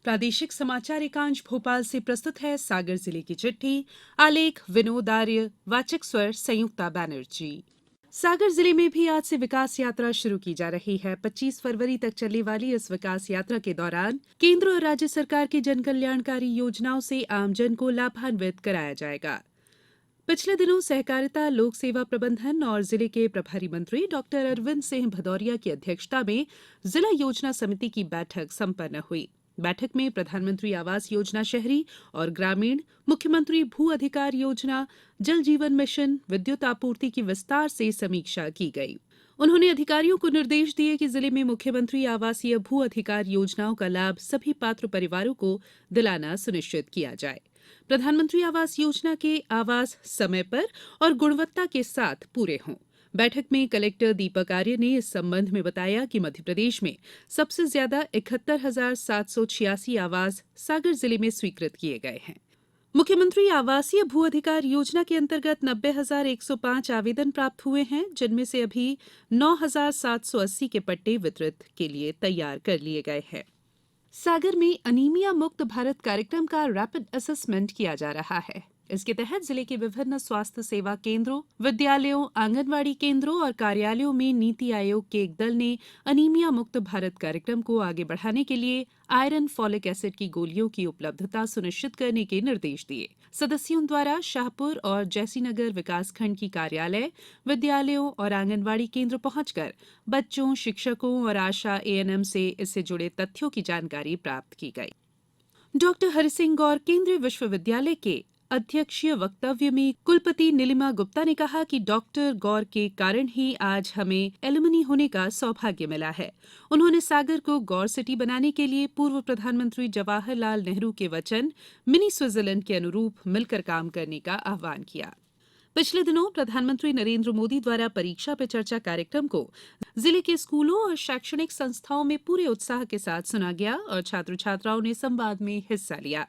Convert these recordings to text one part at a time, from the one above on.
प्रादेशिक समाचार एकांश भोपाल से प्रस्तुत है सागर जिले की चिट्ठी। आलेख विनोद आर्य, वाचक स्वर संयुक्ता बैनर्जी। सागर जिले में भी आज से विकास यात्रा शुरू की जा रही है। 25 फरवरी तक चलने वाली इस विकास यात्रा के दौरान केंद्र और राज्य सरकार की जन कल्याणकारी योजनाओं से आमजन को लाभान्वित कराया जाएगा। पिछले दिनों सहकारिता, लोक सेवा प्रबंधन और जिले के प्रभारी मंत्री डॉक्टर अरविंद सिंह भदौरिया की अध्यक्षता में जिला योजना समिति की बैठक संपन्न हुई। बैठक में प्रधानमंत्री आवास योजना शहरी और ग्रामीण, मुख्यमंत्री भू अधिकार योजना, जल जीवन मिशन, विद्युत आपूर्ति की विस्तार से समीक्षा की गई। उन्होंने अधिकारियों को निर्देश दिए कि जिले में मुख्यमंत्री आवासीय भू अधिकार योजनाओं का लाभ सभी पात्र परिवारों को दिलाना सुनिश्चित किया जाए। प्रधानमंत्री आवास योजना के आवास समय पर और गुणवत्ता के साथ पूरे हों। बैठक में कलेक्टर दीपक आर्य ने इस संबंध में बताया कि मध्यप्रदेश में सबसे ज्यादा 71,786 आवास सागर जिले में स्वीकृत किए गए हैं। मुख्यमंत्री आवासीय भू अधिकार योजना के अंतर्गत 90,105 आवेदन प्राप्त हुए हैं, जिनमें से अभी 9,780 के पट्टे वितरित के लिए तैयार कर लिए गए हैं। सागर में अनीमिया मुक्त भारत कार्यक्रम का रैपिड असेसमेंट किया जा रहा है। इसके तहत जिले के विभिन्न स्वास्थ्य सेवा केंद्रों, विद्यालयों, आंगनवाड़ी केंद्रों और कार्यालयों में नीति आयोग के एक दल ने अनीमिया मुक्त भारत कार्यक्रम को आगे बढ़ाने के लिए आयरन फॉलिक एसिड की गोलियों की उपलब्धता सुनिश्चित करने के निर्देश दिए। सदस्यों द्वारा शाहपुर और जैसीनगर विकासखंड की कार्यालय, विद्यालयों और आंगनवाड़ी केंद्र पहुंचकर बच्चों, शिक्षकों और आशा एएनएम से इससे जुड़े तथ्यों की जानकारी प्राप्त की गई। डॉक्टर हरिसिंह गौर केंद्रीय विश्वविद्यालय के अध्यक्षीय वक्तव्य में कुलपति नीलिमा गुप्ता ने कहा कि डॉक्टर गौर के कारण ही आज हमें एलुमनी होने का सौभाग्य मिला है। उन्होंने सागर को गौर सिटी बनाने के लिए पूर्व प्रधानमंत्री जवाहरलाल नेहरू के वचन मिनी स्विट्जरलैंड के अनुरूप मिलकर काम करने का आह्वान किया। पिछले दिनों प्रधानमंत्री नरेंद्र मोदी द्वारा परीक्षा पे चर्चा कार्यक्रम को जिले के स्कूलों और शैक्षणिक संस्थाओं में पूरे उत्साह के साथ सुना गया और छात्र छात्राओं ने संवाद में हिस्सा लिया।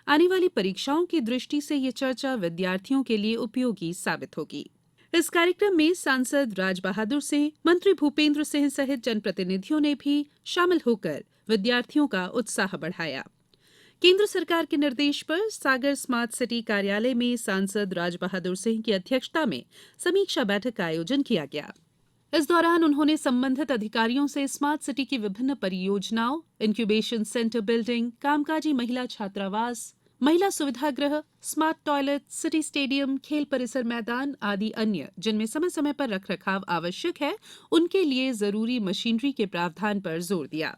आने वाली परीक्षाओं की दृष्टि से ये चर्चा विद्यार्थियों के लिए उपयोगी साबित होगी। इस कार्यक्रम में सांसद राज बहादुर सिंह, मंत्री भूपेंद्र सिंह सहित जनप्रतिनिधियों ने भी शामिल होकर विद्यार्थियों का उत्साह बढ़ाया। केंद्र सरकार के निर्देश पर सागर स्मार्ट सिटी कार्यालय में सांसद राज बहादुर सिंह की अध्यक्षता में समीक्षा बैठक का आयोजन किया गया। इस दौरान उन्होंने संबंधित अधिकारियों से स्मार्ट सिटी की विभिन्न परियोजनाओं, इंक्यूबेशन सेंटर बिल्डिंग, कामकाजी महिला छात्रावास, महिला सुविधा गृह, स्मार्ट टॉयलेट, सिटी स्टेडियम, खेल परिसर मैदान आदि अन्य जिनमें समय समय पर रखरखाव आवश्यक है, उनके लिए जरूरी मशीनरी के प्रावधान पर जोर दिया।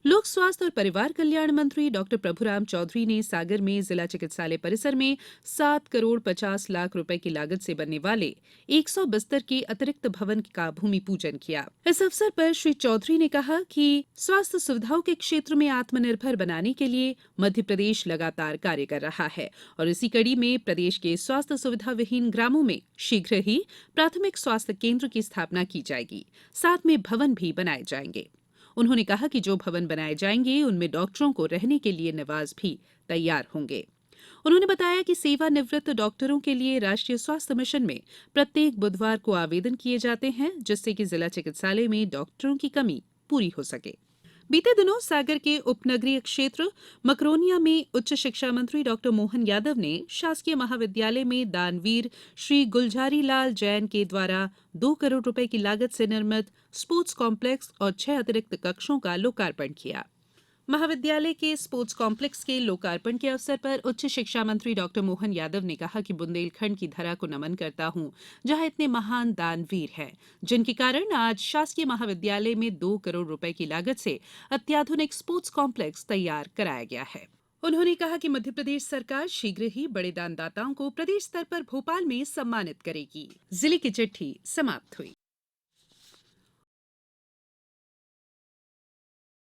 लोक स्वास्थ्य और परिवार कल्याण मंत्री डॉक्टर प्रभुराम चौधरी ने सागर में जिला चिकित्सालय परिसर में 7 करोड़ 50 लाख रुपए की लागत से बनने वाले 100 बिस्तर के अतिरिक्त भवन का भूमि पूजन किया। इस अवसर पर श्री चौधरी ने कहा कि स्वास्थ्य सुविधाओं के क्षेत्र में आत्मनिर्भर बनाने के लिए मध्य प्रदेश लगातार कार्य कर रहा है और इसी कड़ी में प्रदेश के स्वास्थ्य सुविधा विहीन ग्रामों में शीघ्र ही प्राथमिक स्वास्थ्य केंद्र की स्थापना की जाएगी। साथ में भवन भी बनाए जाएंगे। उन्होंने कहा कि जो भवन बनाए जाएंगे उनमें डॉक्टरों को रहने के लिए निवास भी तैयार होंगे। उन्होंने बताया कि सेवानिवृत्त डॉक्टरों के लिए राष्ट्रीय स्वास्थ्य मिशन में प्रत्येक बुधवार को आवेदन किए जाते हैं, जिससे कि जिला चिकित्सालय में डॉक्टरों की कमी पूरी हो सके। बीते दिनों सागर के उपनगरीय क्षेत्र मकरोनिया में उच्च शिक्षा मंत्री डॉक्टर मोहन यादव ने शासकीय महाविद्यालय में दानवीर श्री गुलजारी लाल जैन के द्वारा 2 करोड़ रुपए की लागत से निर्मित स्पोर्ट्स कॉम्प्लेक्स और 6 अतिरिक्त कक्षों का लोकार्पण किया। महाविद्यालय के स्पोर्ट्स कॉम्प्लेक्स के लोकार्पण के अवसर पर उच्च शिक्षा मंत्री डॉक्टर मोहन यादव ने कहा कि बुंदेलखंड की धरा को नमन करता हूं, जहां इतने महान दानवीर हैं, जिनके कारण आज शासकीय महाविद्यालय में 2 करोड़ रुपए की लागत से अत्याधुनिक स्पोर्ट्स कॉम्प्लेक्स तैयार कराया गया है। उन्होंने कहा कि मध्य प्रदेश सरकार शीघ्र ही बड़े दानदाताओं को प्रदेश स्तर पर भोपाल में सम्मानित करेगी। जिले की चिट्ठी समाप्त हुई।